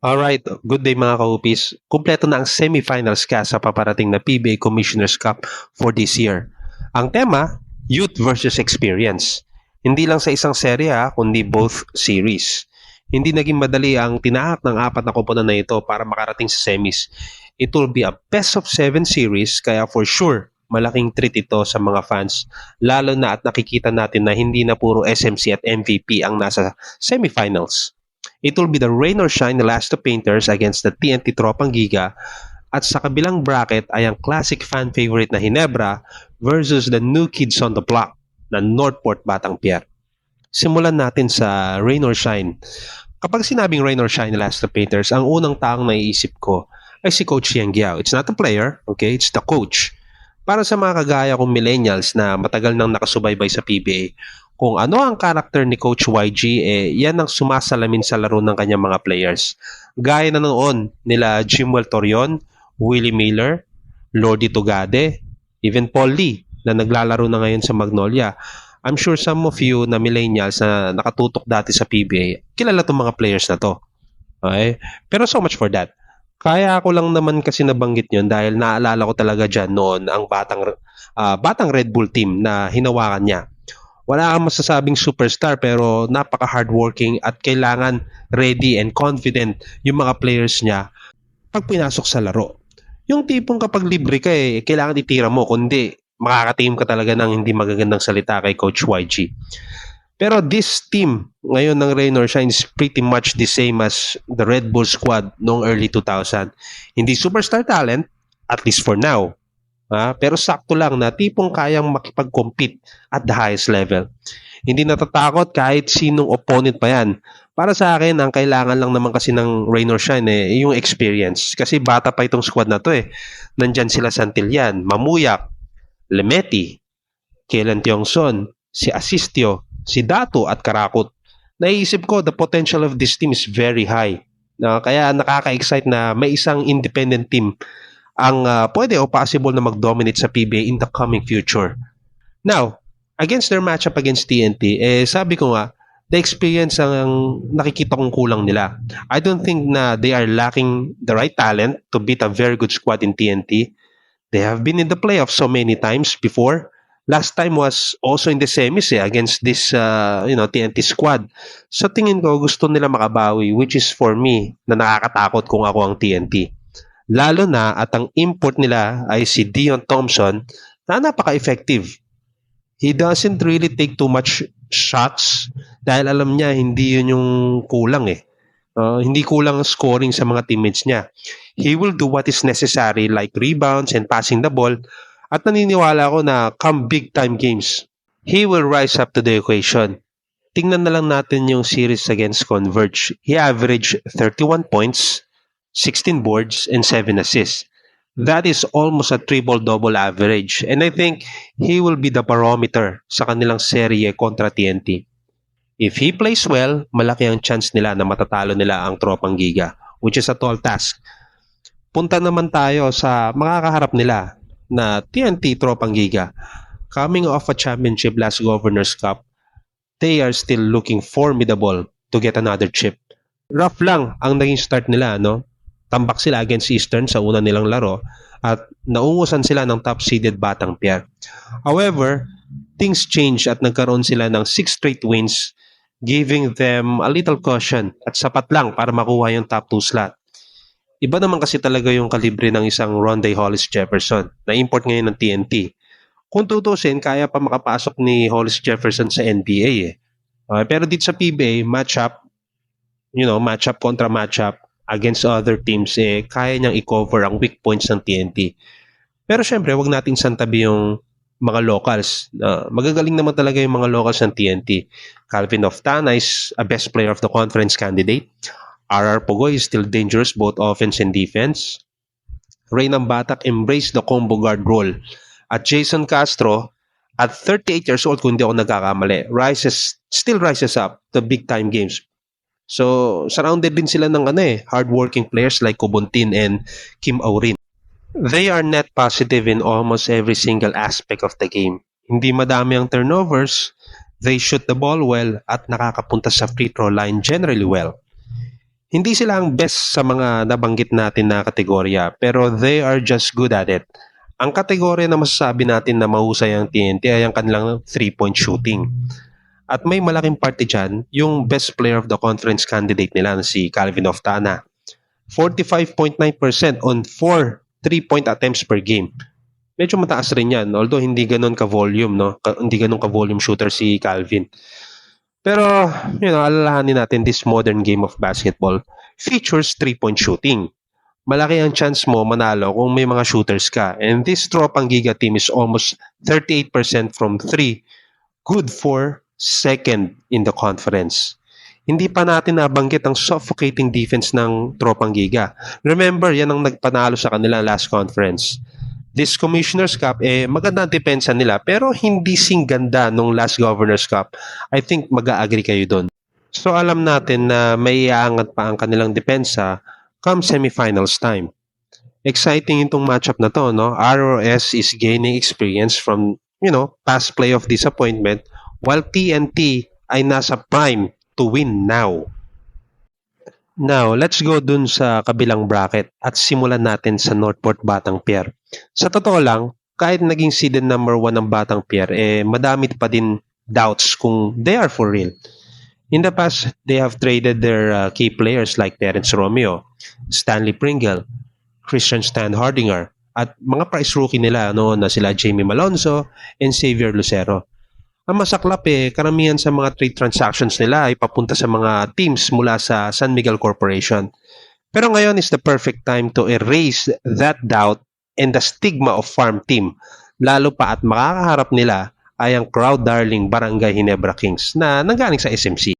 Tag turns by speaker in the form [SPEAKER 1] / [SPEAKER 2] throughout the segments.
[SPEAKER 1] Alright, good day mga kaupis. Kumpleto na ang semifinals ka sa paparating na PBA Commissioner's Cup for this year. Ang tema, Youth versus Experience. Hindi lang sa isang serye kundi both series. Hindi naging madali ang tinaak ng apat na koponan na ito para makarating sa semis. It will be a best of 7 series kaya for sure malaking treat ito sa mga fans. Lalo na at nakikita natin na hindi na puro SMC at MVP ang nasa semifinals. It will be the rain or shine the last of painters against the TNT Tropang Giga at sa kabilang bracket ay ang classic fan favorite na Hinebra versus the new kids on the block na Northport Batang Pier. Simulan natin sa rain or shine. Kapag sinabing rain or shine the last of painters, ang unang taong naiisip ko ay si Coach Yang Giao. It's not a player, okay? It's the coach. Para sa mga kagaya kong millennials na matagal nang nakasubaybay sa PBA, kung ano ang karakter ni Coach YG, yan ang sumasalamin sa laro ng kanyang mga players. Gaya na noon nila Jimwell Torion, Willie Miller, Lordy Tugade, even Paul Lee na naglalaro na ngayon sa Magnolia. I'm sure some of you na millennials na nakatutok dati sa PBA, kilala itong mga players na to. Okay? Pero so much for that. Kaya ako lang naman kasi nabanggit yun dahil naalala ko talaga dyan noon ang batang Red Bull team na hinawakan niya. Wala kang masasabing superstar pero napaka-hardworking at kailangan ready and confident yung mga players niya pag pinasok sa laro. Yung tipong kapag libre ka kailangan itira mo kundi makakateam ka talaga ng hindi magagandang salita kay Coach YG. Pero this team ngayon ng Rain or Shine is pretty much the same as the Red Bull squad noong early 2000. Hindi superstar talent, at least for now. Pero sakto lang na tipong kayang makipag-compete at the highest level. Hindi natatakot kahit sinong opponent pa yan. Para sa akin, ang kailangan lang naman kasi ng Rain or Shine yung experience. Kasi bata pa itong squad na to Nandyan sila Santillan, Mamuyak, Lemeti, Kellen Tiongson, si Asistio, si Dato at Karakot. Naisip ko, the potential of this team is very high. Kaya nakaka-excite na may isang independent team ang pwede o possible na mag-dominate sa PBA in the coming future. Now, against their matchup against TNT, sabi ko nga, the experience ang nakikita kong kulang nila. I don't think na they are lacking the right talent to beat a very good squad in TNT. They have been in the playoffs so many times before. Last time was also in the semis against this TNT squad. So tingin ko gusto nila makabawi, which is for me na nakakatakot kung ako ang TNT. Lalo na at ang import nila ay si Dion Thompson na napaka-effective. He doesn't really take too much shots dahil alam niya hindi yun yung kulang hindi kulang ang scoring sa mga teammates niya. He will do what is necessary like rebounds and passing the ball at naniniwala ako na come big time games, he will rise up to the equation. Tingnan na lang natin yung series against Converge. He averaged 31 points, 16 boards, and 7 assists. That is almost a triple-double average. And I think he will be the barometer sa kanilang serye kontra TNT. If he plays well, malaki ang chance nila na matatalo nila ang Tropang Giga, which is a tall task. Punta naman tayo sa makakaharap nila na TNT Tropang Giga. Coming off a championship last Governor's Cup, they are still looking formidable to get another chip. Rough lang ang naging start nila, no? Tambak sila against Eastern sa una nilang laro at naungusan sila ng top-seeded Batang Pier. However, things change at nagkaroon sila ng 6 straight wins, giving them a little caution at sapat lang para makuha yung top 2 slot. Iba naman kasi talaga yung kalibre ng isang Rondae Hollis Jefferson na import ngayon ng TNT. Kung tutusin, kaya pa makapasok ni Hollis Jefferson sa NBA pero dito sa PBA, matchup kontra matchup, against other teams, kaya niyang i-cover ang weak points ng TNT. Pero syempre, wag nating santabi yung mga locals. Magagaling naman talaga yung mga locals ng TNT. Calvin Oftana is a best player of the conference candidate. RR Pogoy is still dangerous both offense and defense. Reynam Batak embraced the combo guard role. At Jason Castro, at 38 years old, kung hindi ako nagkakamali, still rises up to big time games. So, surrounded din sila ng hardworking players like Kubuntin and Kim Aurin. They are net positive in almost every single aspect of the game. Hindi madami ang turnovers, they shoot the ball well at nakakapunta sa free throw line generally well. Hindi sila ang best sa mga nabanggit natin na kategorya, pero they are just good at it. Ang kategorya na masasabi natin na mahusay ang TNT ay ang kanilang 3-point shooting. At may malaking parte dyan, yung best player of the conference candidate nila na si Calvin Oftana. 45.9% on 4 3-point attempts per game. Medyo mataas rin yan, although hindi ganun ka-volume, no? Hindi ganun ka-volume shooter si Calvin. Pero, alalahanin natin this modern game of basketball features 3-point shooting. Malaki ang chance mo manalo kung may mga shooters ka. And this Tropang Giga team is almost 38% from 3, good for second in the conference. Hindi pa natin nabanggit ang suffocating defense ng Tropang Giga. Remember, yan ang nagpanalo sa kanila last conference. This Commissioner's Cup, maganda ang depensa nila pero hindi sing ganda nung last Governor's Cup. I think mag-a-agree kayo doon. So alam natin na may iaangat pa ang kanilang depensa come semifinals time. Exciting itong matchup na to, no? ROS is gaining experience from, past playoff disappointment while TNT ay nasa prime to win now. Now, let's go dun sa kabilang bracket at simulan natin sa Northport Batang Pier. Sa totoo lang, kahit naging seeded number 1 ang Batang Pier, madami pa din doubts kung they are for real. In the past, they have traded their key players like Terence Romeo, Stanley Pringle, Christian Stan Hardinger, at mga prize rookie nila noon na sila Jamie Malonzo and Xavier Lucero. Ang masaklap karamihan sa mga trade transactions nila ay papunta sa mga teams mula sa San Miguel Corporation. Pero ngayon is the perfect time to erase that doubt and the stigma of farm team. Lalo pa at makakaharap nila ay ang crowd darling Barangay Ginebra Kings na nanggaling sa SMC.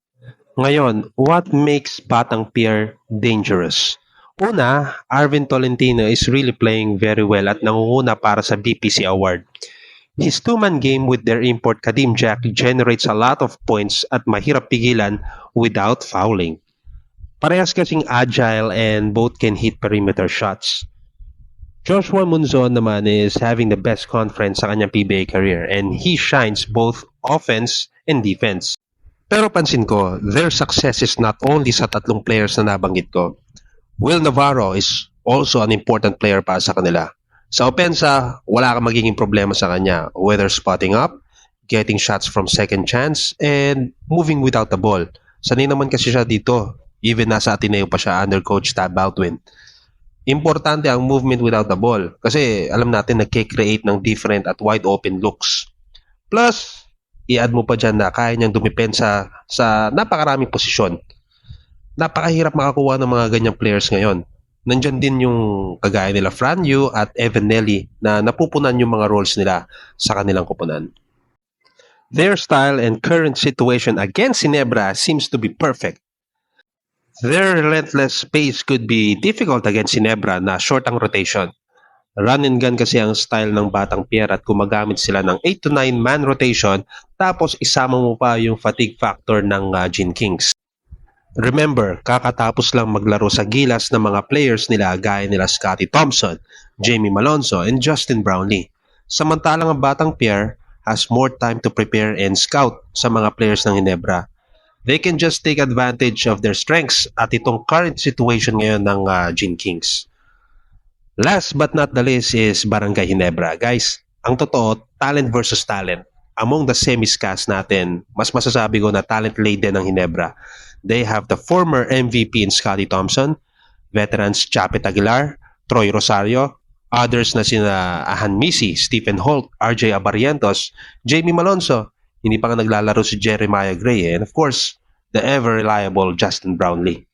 [SPEAKER 1] Ngayon, what makes Batang Pier dangerous? Una, Arvin Tolentino is really playing very well at nangunguna para sa BPC Award. His two-man game with their import Kadim Jack generates a lot of points at mahirap pigilan without fouling. Parehas kasing agile and both can hit perimeter shots. Joshua Munzon naman is having the best conference sa kanyang PBA career and he shines both offense and defense. Pero pansin ko, their success is not only sa tatlong players na nabanggit ko. Will Navarro is also an important player para sa kanila. Sa opensa, wala kang magiging problema sa kanya, whether spotting up, getting shots from second chance, and moving without the ball. Sanay naman kasi siya dito, even nasa Ateneo pa siya under Coach Tab Baldwin. Importante ang movement without the ball kasi alam natin nagke-create ng different at wide open looks. Plus, i-add mo pa dyan na kaya niyang dumipensa sa napakaraming posisyon. Napakahirap makakuha ng mga ganyang players ngayon. Nandyan din yung kagaya nila Franyu at Evan Nelly na napupunan yung mga roles nila sa kanilang koponan. Their style and current situation against Ginebra seems to be perfect. Their relentless pace could be difficult against Ginebra na short ang rotation. Run and gun kasi ang style ng Batang Pier at gumagamit sila ng 8 to 9 man rotation tapos isama mo pa yung fatigue factor ng Gin Kings. Remember, kakatapos lang maglaro sa gilas ng mga players nila gaya nila Scottie Thompson, Jamie Malonzo, and Justin Brownlee. Samantalang ang Batang Pier has more time to prepare and scout sa mga players ng Ginebra. They can just take advantage of their strengths at itong current situation ngayon ng Gin Kings. Last but not the least is Barangay Ginebra. Guys, ang totoo, talent versus talent. Among the semis-cast natin, mas masasabi ko na talent laden ng Ginebra. They have the former MVP in Scottie Thompson, veterans Chapet Aguilar, Troy Rosario, others na sina Ahan Misi, Stephen Holt, RJ Abarientos, Jamie Malonzo, hindi pa nga naglalaro si Jeremiah Gray, and of course, the ever-reliable Justin Brownlee.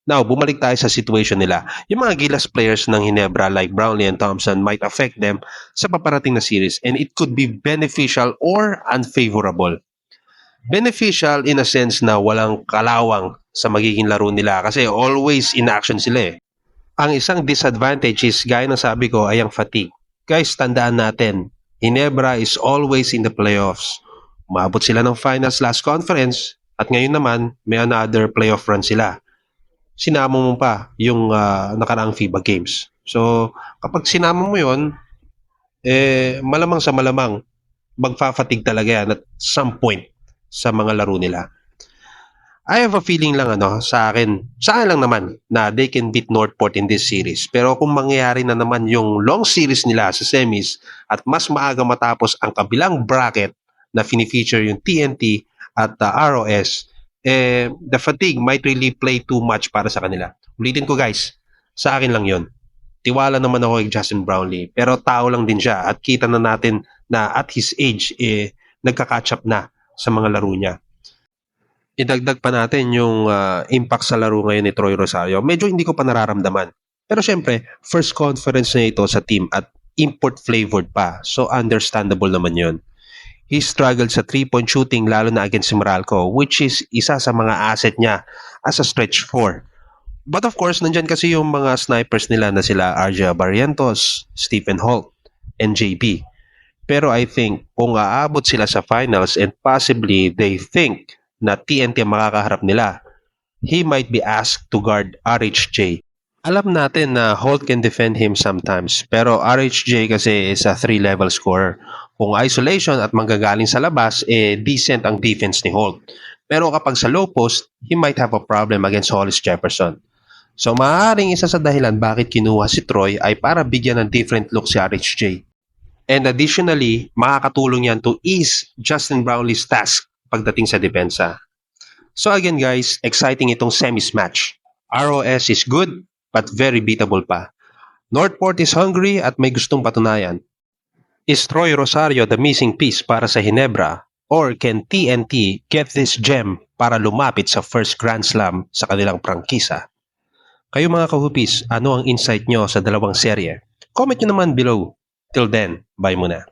[SPEAKER 1] Now, bumalik tayo sa situation nila. Yung mga gilas players ng Ginebra like Brownlee and Thompson might affect them sa paparating na series and it could be beneficial or unfavorable. Beneficial in a sense na walang kalawang sa magiging laro nila kasi always in action sila. Ang isang disadvantage is, gaya ng sabi ko, ay ang fatigue. Guys, tandaan natin, Ginebra is always in the playoffs. Umabot sila ng finals last conference at ngayon naman may another playoff run sila. Sinama mo pa yung nakaraang FIBA games. So, kapag sinama mo yun, malamang sa malamang, magfa-fatigue talaga yan at some point sa mga laro nila. I have a feeling lang sa akin lang naman na they can beat Northport in this series. Pero kung mangyayari na naman yung long series nila sa semis at mas maaga matapos ang kabilang bracket na fini-feature yung TNT at ROS, the fatigue might really play too much para sa kanila. Ulitin ko guys, sa akin lang yon. Tiwala naman ako kay Justin Brownlee, pero tao lang din siya at kita na natin na at his age, nagka-catch up na sa mga laro niya. Idagdag pa natin yung impact sa laro ngayon ni Troy Rosario. Medyo hindi ko pa nararamdaman. Pero syempre, first conference na ito sa team at import flavored pa. So understandable naman yun. He struggled sa 3-point shooting lalo na against si Meralco, which is isa sa mga asset niya as a stretch 4. But of course, nandyan kasi yung mga snipers nila na sila Arja Barrientos, Stephen Holt, and JB. Pero I think kung aabot sila sa finals and possibly they think na TNT ang makakaharap nila, he might be asked to guard RHJ. Alam natin na Holt can defend him sometimes, pero RHJ kasi is a 3-level scorer. Kung isolation at manggagaling sa labas, decent ang defense ni Holt. Pero kapag sa low post, he might have a problem against Hollis Jefferson. So maaaring isa sa dahilan bakit kinuha si Troy ay para bigyan ng different look si RHJ. And additionally, makakatulong yan to ease Justin Brownlee's task pagdating sa depensa. So again guys, exciting itong semis match. ROS is good but very beatable pa. Northport is hungry at may gustong patunayan. Is Troy Rosario the missing piece para sa Ginebra? Or can TNT get this gem para lumapit sa first Grand Slam sa kanilang prangkisa? Kayo mga kahupis, ano ang insight nyo sa dalawang serye? Comment nyo naman below. Till then, bye muna.